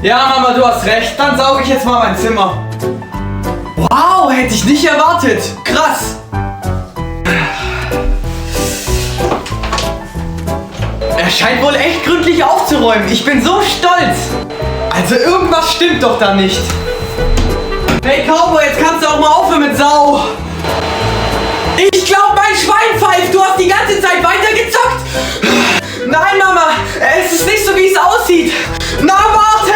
Ja, Mama, du hast recht. Dann sauge ich jetzt mal mein Zimmer. Wow, hätte ich nicht erwartet. Krass. Er scheint wohl echt gründlich aufzuräumen. Ich bin so stolz. Also irgendwas stimmt doch da nicht. Hey Cowboy, jetzt kannst du auch mal aufhören mit Sau. Ich glaube, mein Schwein pfeift. Du hast die ganze Zeit weitergezockt. Nein, Mama, es ist nicht so, wie es aussieht. Na, warte.